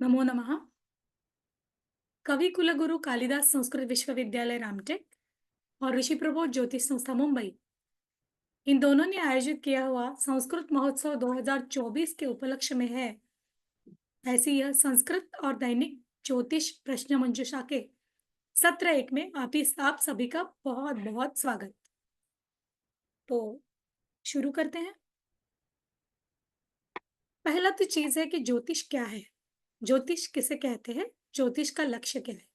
नमो नमः। कवि कुलगुरु कालिदास संस्कृत विश्वविद्यालय रामटेक और ऋषि प्रबोध ज्योतिष संस्था मुंबई, इन दोनों ने आयोजित किया हुआ संस्कृत महोत्सव 2024 के उपलक्ष्य में है ऐसी यह संस्कृत और दैनिक ज्योतिष प्रश्न मंजूषा के सत्र 1 में आप सभी का बहुत बहुत स्वागत। तो शुरू करते हैं। पहला तो चीज है कि ज्योतिष क्या है, ज्योतिष किसे कहते हैं, ज्योतिष का लक्ष्य क्या है।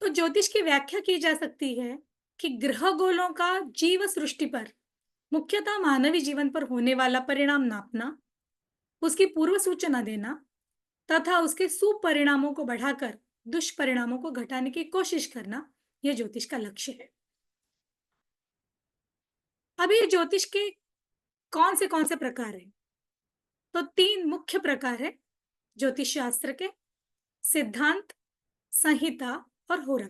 तो ज्योतिष की व्याख्या की जा सकती है कि ग्रह गोलों का जीव सृष्टि पर, मुख्यतः मानवी जीवन पर होने वाला परिणाम नापना, उसकी पूर्व सूचना देना तथा उसके सुपरिणामों को बढ़ाकर दुष्परिणामों को घटाने की कोशिश करना, यह ज्योतिष का लक्ष्य है। अभी ज्योतिष के कौन से प्रकार हैं? तो 3 मुख्य प्रकार है ज्योतिष शास्त्र के: सिद्धांत, संहिता और होरा।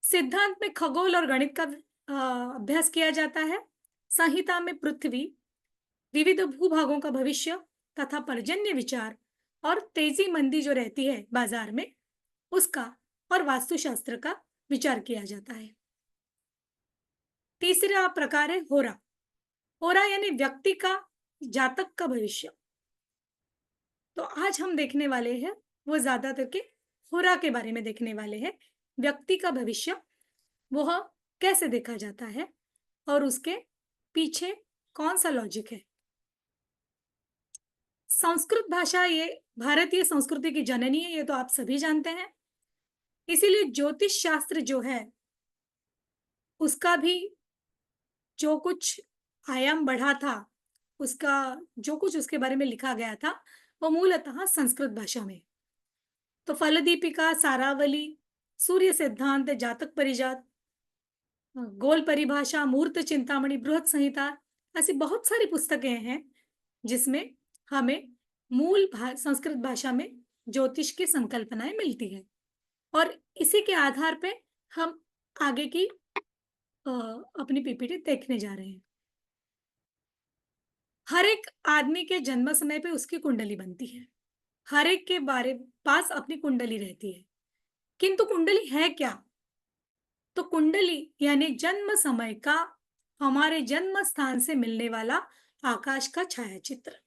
सिद्धांत में खगोल और गणित का अभ्यास किया जाता है। संहिता में पृथ्वी, विविध भूभागों का भविष्य तथा पर्जन्य विचार और तेजी मंदी जो रहती है बाजार में, उसका और वास्तुशास्त्र का विचार किया जाता है। तीसरा प्रकार है होरा। होरा यानी व्यक्ति का, जातक का भविष्य। तो आज हम देखने वाले हैं वो ज्यादातर के होरा के बारे में देखने वाले हैं। व्यक्ति का भविष्य वह कैसे देखा जाता है और उसके पीछे कौन सा लॉजिक है। संस्कृत भाषा ये भारतीय संस्कृति की जननी है, ये तो आप सभी जानते हैं। इसीलिए ज्योतिष शास्त्र जो है उसका भी जो कुछ आयाम बढ़ा था, उसका जो कुछ उसके बारे में लिखा गया था वो मूलतः संस्कृत भाषा में। तो फलदीपिका, सारावली, सूर्य सिद्धांत, जातक परिजात, गोल परिभाषा, मूर्त चिंतामणि, बृहत संहिता, ऐसी बहुत सारी पुस्तकें हैं जिसमें हमें संस्कृत भाषा में ज्योतिष की संकल्पनाएं मिलती है और इसी के आधार पे हम आगे की अपनी पीपीटी देखने जा रहे हैं। हर एक आदमी के जन्म समय पे उसकी कुंडली बनती है, हर एक के पास अपनी कुंडली रहती है। किंतु कुंडली है क्या? तो कुंडली यानी जन्म समय का हमारे जन्म स्थान से मिलने वाला आकाश का छायाचित्र।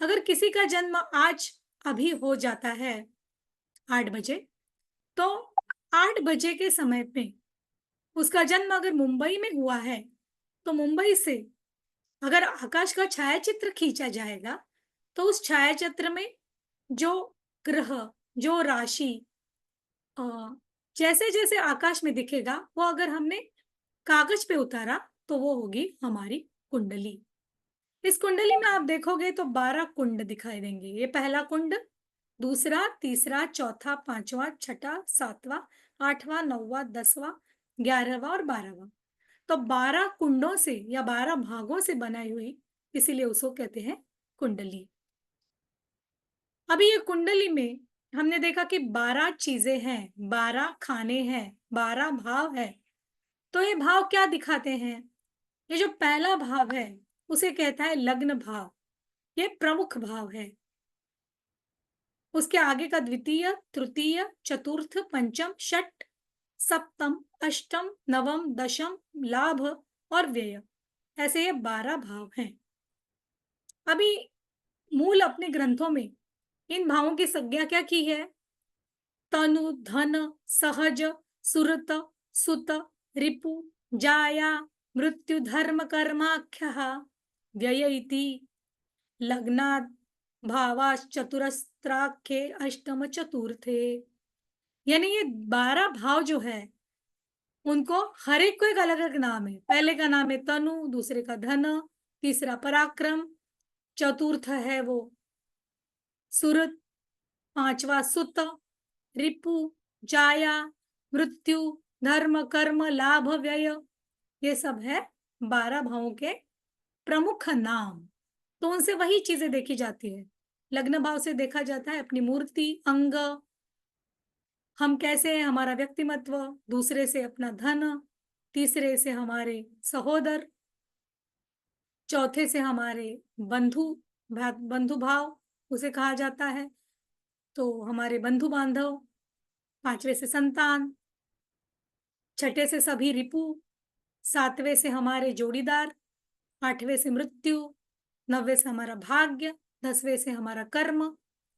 अगर किसी का जन्म आज अभी हो जाता है 8 बजे, तो 8 बजे के समय पे उसका जन्म अगर मुंबई में हुआ है, तो मुंबई से अगर आकाश का छायाचित्र खींचा जाएगा तो उस छायाचित्र में जो ग्रह, जो राशि जैसे जैसे आकाश में दिखेगा, वो अगर हमने कागज पे उतारा तो वो होगी हमारी कुंडली। इस कुंडली में आप देखोगे तो 12 कुंड दिखाई देंगे। ये पहला कुंड, दूसरा, तीसरा, चौथा, पांचवा, छठा, सातवां, आठवां, नौवां, 10वां, 11वां और 12वां। तो 12 कुंडों से या 12 भागों से बनाई हुई, इसीलिए उसको कहते हैं कुंडली। अभी ये कुंडली में हमने देखा कि 12 चीजें हैं, 12 खाने हैं, 12 भाव है। तो ये भाव क्या दिखाते हैं? ये जो पहला भाव है उसे कहता है लग्न भाव, ये प्रमुख भाव है। उसके आगे का द्वितीय, तृतीय, चतुर्थ, पंचम, षट, सप्तम, अष्टम, नवम, दशम, लाभ और व्यय, ऐसे ये 12 भाव हैं। अभी मूल अपने ग्रंथों में इन भावों की संज्ञा क्या की है? तनु, धन, सहज, सुरत, सुत, रिपु, जाया, मृत्यु, धर्म, कर्माख्यः, व्यय इति लग्नात् भावाश्च चतुरस्त्राख्ये अष्टम चतुर्थे। यानी ये 12 भाव जो है उनको हर एक को एक अलग अलग नाम है। पहले का नाम है तनु, दूसरे का धन, तीसरा पराक्रम, चतुर्थ है वो सुरत, पांचवा सुत, रिपु, जाया, मृत्यु, धर्म, कर्म, लाभ, व्यय, ये सब है 12 भावों के प्रमुख नाम। तो उनसे वही चीजें देखी जाती है। लग्न भाव से देखा जाता है अपनी मूर्ति, अंग, हम कैसे हैं, हमारा व्यक्तिमत्व, दूसरे से अपना धन, तीसरे से हमारे सहोदर, चौथे से हमारे बंधु भाव, उसे कहा जाता है। तो हमारे बंधु बांधव, 5वें से संतान, छठे से सभी रिपु, 7वें से हमारे जोड़ीदार, 8वें से मृत्यु, 9वें से हमारा भाग्य, 10वें से हमारा कर्म,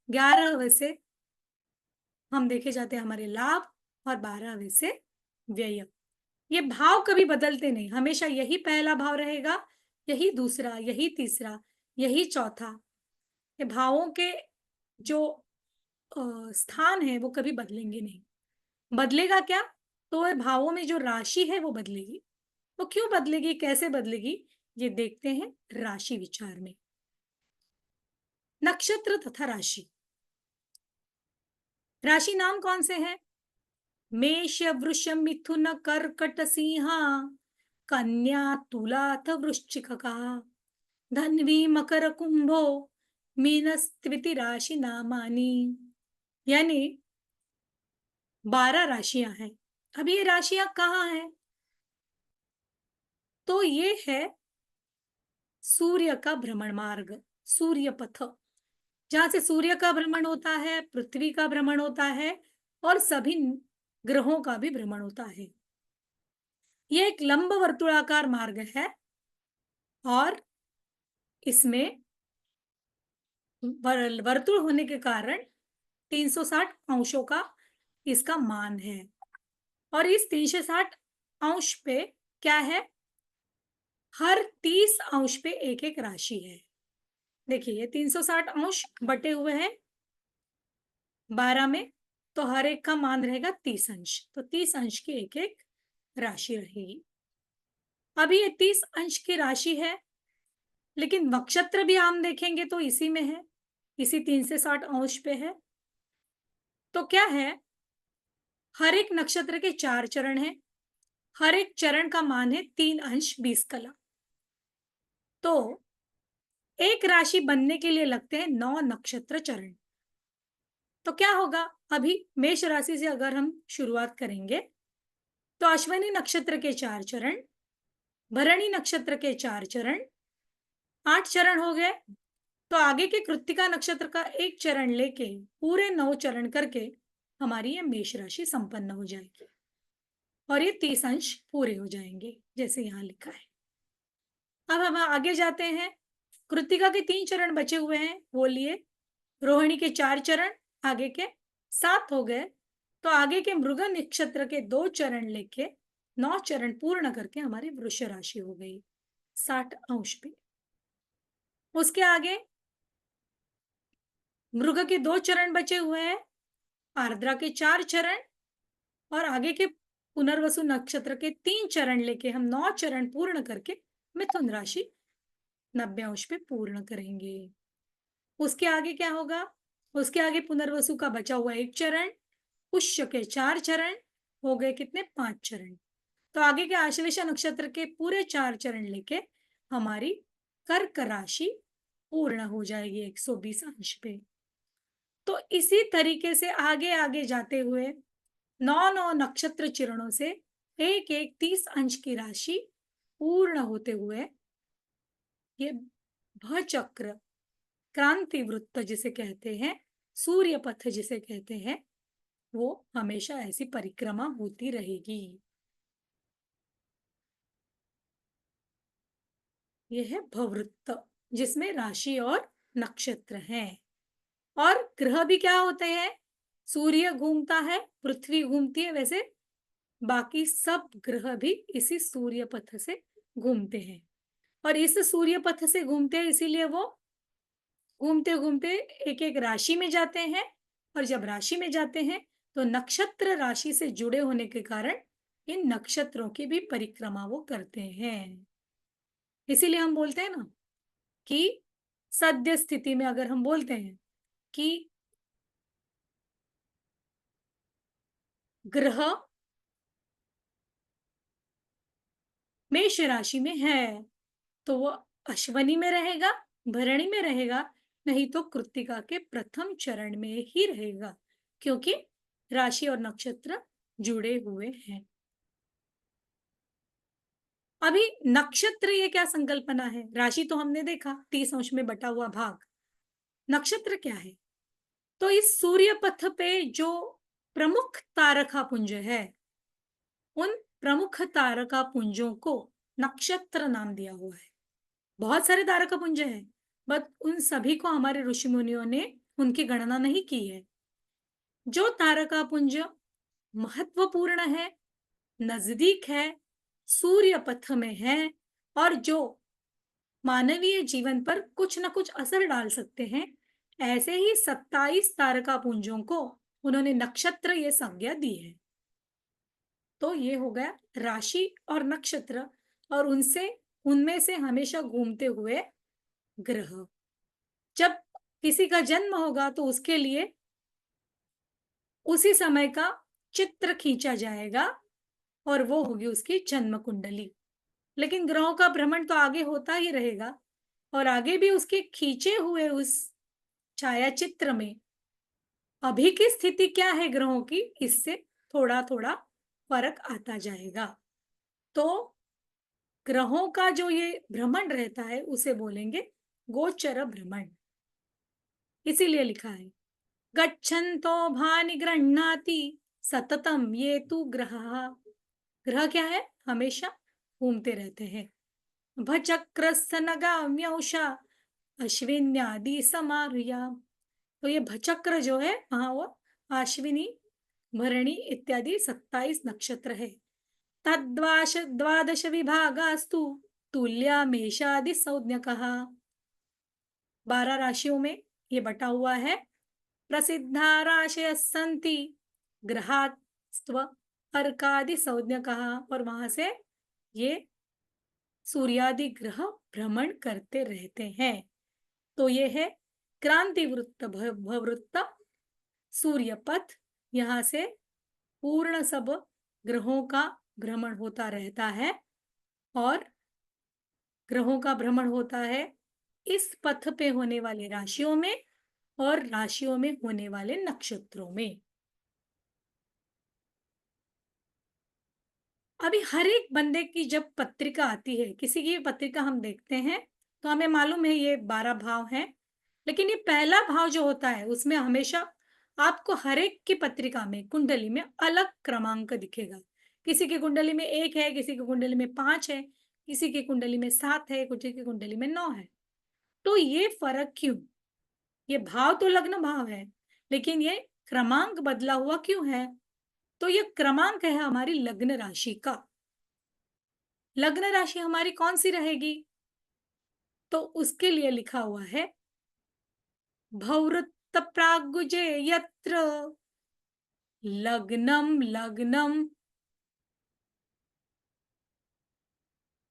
11वें से हम देखे जाते हैं हमारे लाभ, और 12वें से व्यय। ये भाव कभी बदलते नहीं, हमेशा यही पहला भाव रहेगा, यही दूसरा, यही तीसरा, यही चौथा। ये भावों के जो स्थान है वो कभी बदलेंगे नहीं। बदलेगा क्या? तो ये भावों में जो राशि है वो बदलेगी। वो क्यों बदलेगी, कैसे बदलेगी, ये देखते हैं राशि विचार में। नक्षत्र तथा राशि। राशि नाम कौन से हैं? मेष, वृष, मिथुन, कर्कट, सिंहा, कन्या, तुला अथ वृश्चिका, धन्वी, मकर, कुंभो, मीनस्त्विति राशि नामानी। यानी 12 राशियां हैं। अब ये राशियां कहाँ हैं? तो ये है सूर्य का भ्रमण मार्ग, सूर्य पथ, जहां से सूर्य का भ्रमण होता है, पृथ्वी का भ्रमण होता है, और सभी ग्रहों का भी भ्रमण होता है। यह एक लंब वर्तुलाकार मार्ग है, और इसमें वर्तुल होने के कारण 360 अंशों का इसका मान है। और इस 360 अंश पे क्या है? हर 30 अंश पे एक एक राशि है। देखिए, ये 360 अंश बटे हुए हैं 12 में, तो हर एक का मान रहेगा 30 अंश, तो 30 अंश की एक एक राशि रहेगी। अभी ये 30 अंश की राशि है, लेकिन नक्षत्र भी हम देखेंगे तो इसी में है, इसी 3 से 60 अंश पे है। तो क्या है? हर एक नक्षत्र के 4 चरण हैं, हर एक चरण का मान है 3 अंश 20 कला। तो एक राशि बनने के लिए लगते हैं 9 नक्षत्र चरण। तो क्या होगा? अभी मेष राशि से अगर हम शुरुआत करेंगे, तो अश्विनी नक्षत्र के 4 चरण, भरणी नक्षत्र के 4 चरण, 8 चरण हो गए। तो आगे के कृत्तिका नक्षत्र का एक चरण लेके पूरे 9 चरण करके हमारी ये मेष राशि संपन्न हो जाएगी, और ये 30 अंश पूरे हो जाएंगे, जैसे यहाँ लिखा है। अब हम आगे जाते हैं। कृत्तिका के 3 चरण बचे हुए हैं, वो लिए। रोहिणी के 4 चरण, आगे के 7 हो गए। तो आगे के मृग नक्षत्र के 2 चरण लेके 9 चरण पूर्ण करके हमारी वृष राशि हो गई 60 अंश पे। उसके आगे मृग के 2 चरण बचे हुए हैं, आर्द्रा के 4 चरण, और आगे के पुनर्वसु नक्षत्र के 3 चरण लेके हम 9 चरण पूर्ण करके मिथुन राशि 90 अंश पे पूर्ण करेंगे। उसके आगे क्या होगा? उसके आगे पुनर्वसु का बचा हुआ 1 चरण, पुष्य के 4 चरण, हो गए कितने? 5 चरण। तो आगे के आश्लेषा नक्षत्र के पूरे 4 चरण लेके हमारी कर्क राशि पूर्ण हो जाएगी 120 अंश पे। तो इसी तरीके से आगे आगे जाते हुए 9 नक्षत्र चरणों से एक एक 30 अंश की राशि पूर्ण होते हुए ये भचक्र, क्रांति वृत्त जिसे कहते हैं, सूर्य पथ जिसे कहते हैं, वो हमेशा ऐसी परिक्रमा होती रहेगी। यह है भववृत्त, जिसमें राशि और नक्षत्र हैं। और ग्रह भी क्या होते हैं? सूर्य घूमता है, पृथ्वी घूमती है, वैसे बाकी सब ग्रह भी इसी सूर्य पथ से घूमते हैं। और इस सूर्य पथ से घूमते हैं, इसीलिए वो घूमते घूमते एक एक राशि में जाते हैं। और जब राशि में जाते हैं तो नक्षत्र राशि से जुड़े होने के कारण इन नक्षत्रों की भी परिक्रमा वो करते हैं। इसीलिए हम बोलते हैं ना कि सद्य स्थिति में अगर हम बोलते हैं कि ग्रह मेष राशि में है, तो वो अश्वनी में रहेगा, भरणी में रहेगा, नहीं तो कृत्तिका के प्रथम चरण में ही रहेगा, क्योंकि राशि और नक्षत्र जुड़े हुए हैं। अभी नक्षत्र ये क्या संकल्पना है? राशि तो हमने देखा 30 अंश में बटा हुआ भाग, नक्षत्र क्या है? तो इस सूर्य पथ पे जो प्रमुख तारका पुंज है, उन प्रमुख तारका पुंजों को नक्षत्र नाम दिया हुआ है। बहुत सारे तारका पुंज हैं, बट उन सभी को हमारे ऋषि मुनियों ने उनकी गणना नहीं की है। जो तारका पुंज महत्वपूर्ण है, नजदीक है, सूर्य पथ में है और जो मानवीय जीवन पर कुछ न कुछ असर डाल सकते हैं, ऐसे ही 27 तारका पुंजों को उन्होंने नक्षत्र ये संज्ञा दी है। तो ये हो गया राशि और नक्षत्र और उनसे उनमें से हमेशा घूमते हुए ग्रह। जब किसी का जन्म होगा तो उसके लिए उसी समय का चित्र खींचा जाएगा और वो होगी उसकी जन्म कुंडली। लेकिन ग्रहों का भ्रमण तो आगे होता ही रहेगा और आगे भी उसके खींचे हुए उस छाया चित्र में अभी की स्थिति क्या है ग्रहों की, इससे थोड़ा थोड़ा फर्क आता जाएगा। तो ग्रहों का जो ये भ्रमण रहता है उसे बोलेंगे गोचर भ्रमण। इसीलिए लिखा है गच्छन्तो भानि गृह्णाति सततम ये तु ग्रह। ग्रह क्या है? हमेशा घूमते रहते हैं। भचक्रस्य नगाम्यौषा अश्विन्यादि समारुया। तो ये भचक्र जो है वहां वो अश्विनी, भरणी इत्यादि 27 नक्षत्र है। तद्वाश द्वादश विभागास्तु तुल्या मेषादि संज्ञकः। 12 राशियों में ये बटा हुआ है। प्रसिद्धा राशय संति ग्रहास्त्व अर्कादि संज्ञकः। और वहां से ये सूर्यादि ग्रह भ्रमण करते रहते हैं। तो ये है क्रांति वृत्त, भवृत्त, सूर्यपथ। यहाँ से पूर्ण सब ग्रहों का भ्रमण होता रहता है और ग्रहों का भ्रमण होता है इस पथ पे होने वाले राशियों में और राशियों में होने वाले नक्षत्रों में। अभी हर एक बंदे की जब पत्रिका आती है, किसी की भी पत्रिका हम देखते हैं तो हमें मालूम है ये 12 भाव हैं। लेकिन ये पहला भाव जो होता है उसमें हमेशा आपको हर एक की पत्रिका में, कुंडली में अलग क्रमांक दिखेगा। किसी की कुंडली में 1 है, किसी की कुंडली में 5 है, किसी की कुंडली में 7 है, किसी की कुंडली में 9 है। तो ये फर्क क्यों? ये भाव तो लग्न भाव है, लेकिन ये क्रमांक बदला हुआ क्यों है? तो ये क्रमांक है हमारी लग्न राशि का। लग्न राशि हमारी कौन सी रहेगी? तो उसके लिए लिखा हुआ है भवृत्त प्रागुजे यत्र लग्नम लग्नम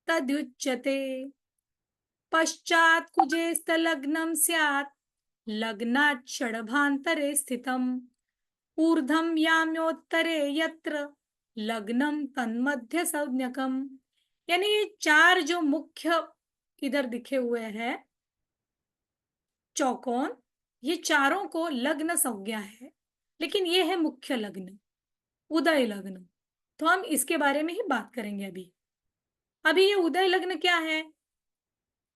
तद्युच्यते पश्चात कुजेस्त लग्नम स्यात् लग्नात् षडभान्तरे स्थितम ऊर्ध्वं याम्योत्तरे यत्र लग्नम तन्मध्य संज्ञकम। यानी ये 4 जो मुख्य इधर दिखे हुए हैं चौकोन, ये चारों को लग्न संज्ञा है। लेकिन ये है मुख्य लग्न, उदय लग्न। तो हम इसके बारे में ही बात करेंगे अभी। अभी ये उदय लग्न क्या है?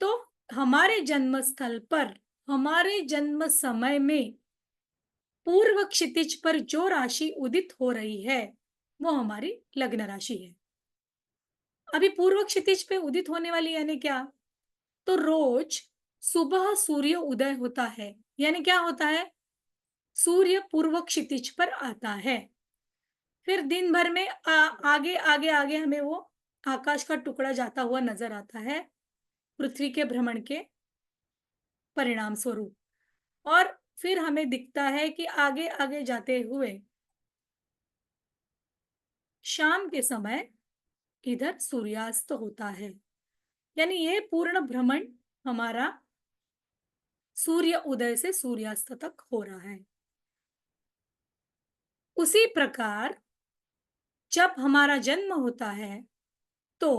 तो हमारे जन्म स्थल पर, हमारे जन्म समय में पूर्व क्षितिज पर जो राशि उदित हो रही है वो हमारी लग्न राशि है। अभी पूर्व क्षितिज पे उदित होने वाली यानी क्या? तो रोज सुबह सूर्य उदय होता है, यानी क्या होता है? सूर्य पूर्व क्षितिज पर आता है। फिर दिन भर में आगे आगे आगे हमें वो आकाश का टुकड़ा जाता हुआ नजर आता है पृथ्वी के भ्रमण के परिणाम स्वरूप। और फिर हमें दिखता है कि आगे आगे जाते हुए शाम के समय इधर सूर्यास्त होता है। यानी ये पूर्ण भ्रमण हमारा सूर्य उदय से सूर्यास्त तक हो रहा है। उसी प्रकार जब हमारा जन्म होता है तो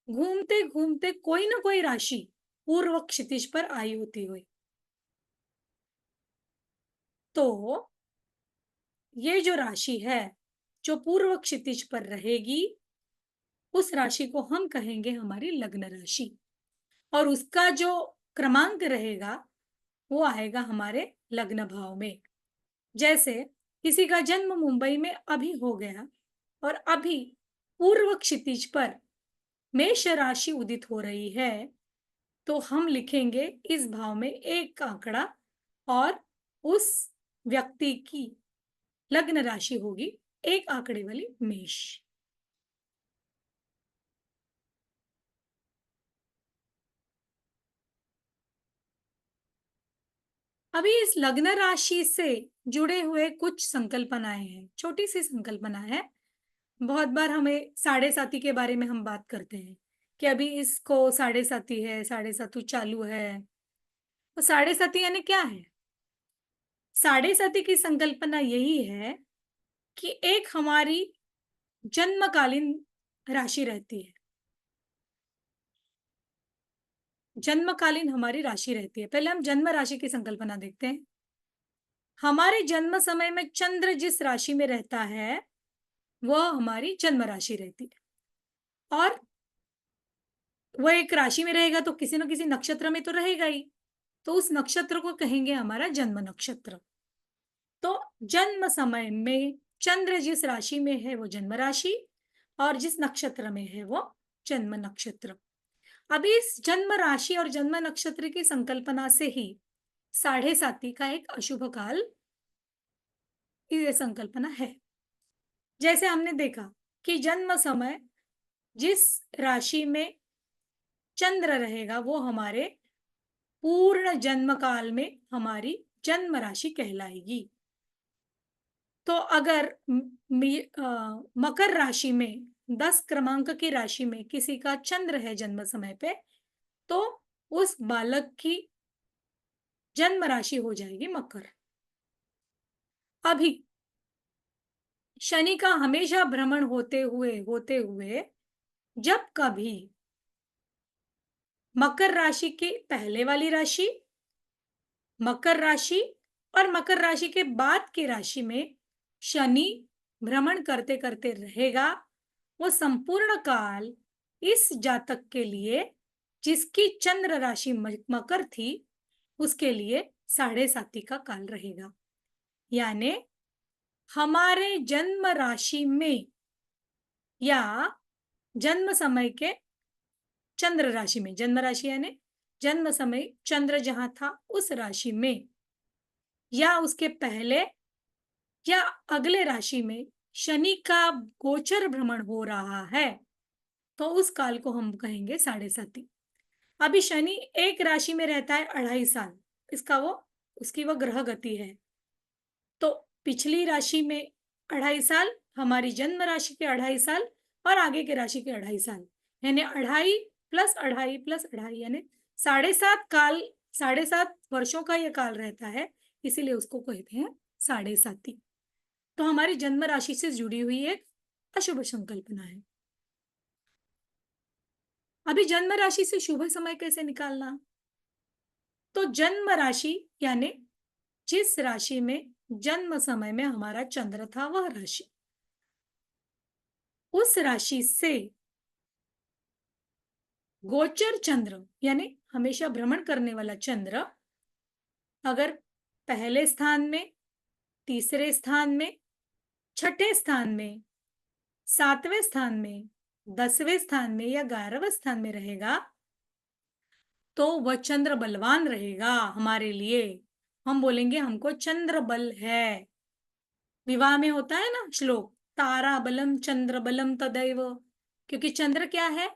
घूमते घूमते कोई ना कोई राशि पूर्व क्षितिज पर आई होती हुई, तो ये जो राशि है जो पूर्व क्षितिज पर रहेगी उस राशि को हम कहेंगे हमारी लग्न राशि। और उसका जो क्रमांक रहेगा वो आएगा हमारे लग्न भाव में। जैसे किसी का जन्म मुंबई में अभी हो गया और अभी पूर्व क्षितिज पर मेष राशि उदित हो रही है, तो हम लिखेंगे इस भाव में एक आंकड़ा और उस व्यक्ति की लग्न राशि होगी एक आंकड़े वाली मेष। अभी इस लग्न राशि से जुड़े हुए कुछ संकल्पनाएं हैं, छोटी सी संकल्पना है। बहुत बार हमें साढ़े साती के बारे में हम बात करते हैं कि अभी इसको साढ़े साती है, साढ़े सातु चालू है। तो साढ़े साती यानी क्या है? साढ़े साती की संकल्पना यही है कि एक हमारी जन्मकालीन राशि रहती है। जन्मकालीन हमारी राशि रहती है। पहले हम जन्म राशि की संकल्पना देखते हैं। हमारे जन्म समय में चंद्र जिस राशि में रहता है वह हमारी जन्म राशि रहती है, और वह एक राशि में रहेगा तो किसी न किसी नक्षत्र में तो रहेगा ही। तो उस नक्षत्र को कहेंगे हमारा जन्म नक्षत्र। तो जन्म समय में चंद्र जिस राशि में है वो जन्म राशि, और जिस नक्षत्र में है वो जन्म नक्षत्र। अभी इस जन्म राशि और जन्म नक्षत्र की संकल्पना से ही साढ़े साती का एक अशुभ काल, ये संकल्पना है। जैसे हमने देखा कि जन्म समय जिस राशि में चंद्र रहेगा वो हमारे पूर्ण जन्म काल में हमारी जन्म राशि कहलाएगी। तो अगर मकर राशि में 10 क्रमांक की राशि में किसी का चंद्र है जन्म समय पे, तो उस बालक की जन्म राशि हो जाएगी मकर। अभी शनि का हमेशा भ्रमण होते हुए जब कभी मकर राशि के पहले वाली राशि, मकर राशि और मकर राशि के बाद की राशि में शनि भ्रमण करते करते रहेगा, वो संपूर्ण काल इस जातक के लिए जिसकी चंद्र राशि मकर थी उसके लिए साढ़े साती का काल रहेगा। यानी हमारे जन्म राशि में या जन्म समय के चंद्र राशि में, जन्म राशि यानी जन्म समय चंद्र जहां था उस राशि में या उसके पहले या अगले राशि में शनि का गोचर भ्रमण हो रहा है, तो उस काल को हम कहेंगे साढ़े साती। अभी शनि एक राशि में रहता है 2.5 साल, इसका वो उसकी वो ग्रह गति है। तो पिछली राशि में 2.5 साल, हमारी जन्म राशि के 2.5 साल और आगे के राशि के 2.5 साल, यानी 2.5 + 2.5 + 2.5 यानी 7.5 काल, 7.5 वर्षों का यह काल रहता है, इसीलिए उसको कहते हैं साढ़े साती। तो हमारी जन्म राशि से जुड़ी हुई एक अशुभ संकल्पना है। अभी जन्म राशि से शुभ समय कैसे निकालना? तो जन्म राशि यानी जिस राशि में जन्म समय में हमारा चंद्र था वह राशि, उस राशि से गोचर चंद्र यानी हमेशा भ्रमण करने वाला चंद्र अगर पहले स्थान में, तीसरे स्थान में, छठे स्थान में, 7वें स्थान में, 10वें स्थान में या 11वें स्थान में रहेगा, तो वह चंद्र बलवान रहेगा हमारे लिए। हम बोलेंगे हमको चंद्र बल है। विवाह में होता है ना श्लोक, तारा बलम चंद्र बलम तदैव, क्योंकि चंद्र क्या है?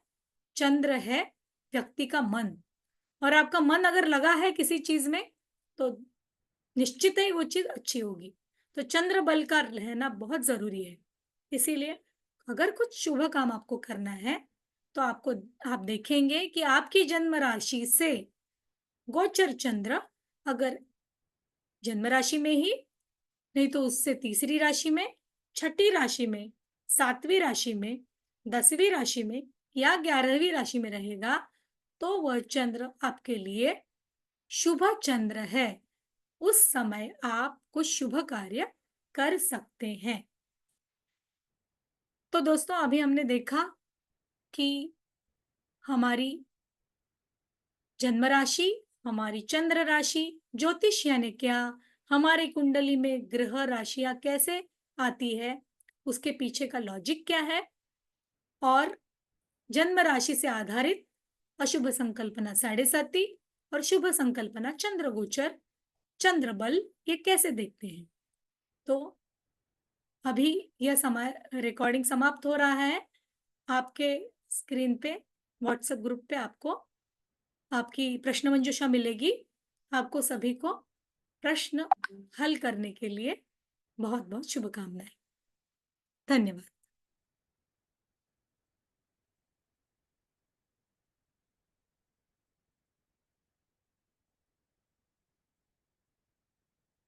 चंद्र है व्यक्ति का मन, और आपका मन अगर लगा है किसी चीज में तो निश्चित ही वो चीज अच्छी होगी। तो चंद्र बल का रहना बहुत जरूरी है। इसीलिए अगर कुछ शुभ काम आपको करना है तो आप देखेंगे कि आपकी जन्म राशि से गोचर चंद्र अगर जन्म राशि में ही नहीं तो उससे तीसरी राशि में, छठी राशि में, 7वीं राशि में, 10वीं राशि में या 11वीं राशि में रहेगा, तो वह चंद्र आपके लिए शुभ चंद्र है। उस समय आप कुछ शुभ कार्य कर सकते हैं। तो दोस्तों अभी हमने देखा कि हमारी जन्म राशि हमारी चंद्र राशि, ज्योतिष यानी क्या, हमारी कुंडली में ग्रह राशियां कैसे आती है, उसके पीछे का लॉजिक क्या है, और जन्म राशि से आधारित अशुभ संकल्पना साढ़े साती और शुभ संकल्पना चंद्र गोचर, चंद्र बल, ये कैसे देखते हैं। तो अभी यह समय रिकॉर्डिंग समाप्त हो रहा है। आपके स्क्रीन पे व्हाट्सएप ग्रुप पे आपको आपकी प्रश्न मंजूषा मिलेगी। आपको सभी को प्रश्न हल करने के लिए बहुत बहुत शुभकामनाएं। धन्यवाद।